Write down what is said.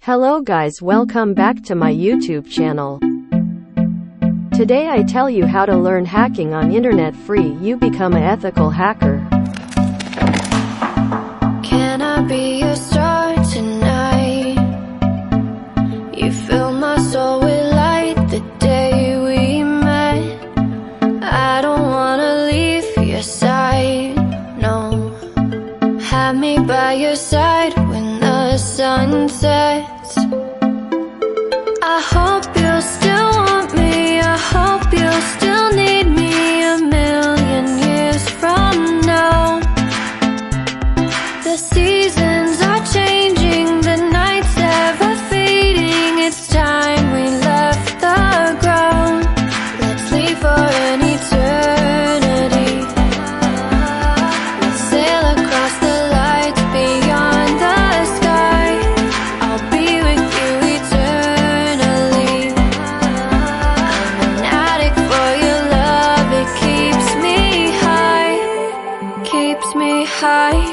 Hello guys, welcome back to my YouTube channel. Today I tell you how to learn hacking on internet free. You become an ethical hacker. Can I be your star tonight? You fill my soul with light the day we met. I don't wanna leave your side, no. Have me by your side when the sun sets. I hope you'll still want me, I hope you'll still need me 1,000,000 years from now. The seasons are changing, the nights ever fading. It's time we left the ground. Let's leave for an eternity. Let's sail across the lights beyond the sky. I'll be with you eternally. I'm an addict for your love, it keeps me high, keeps me high.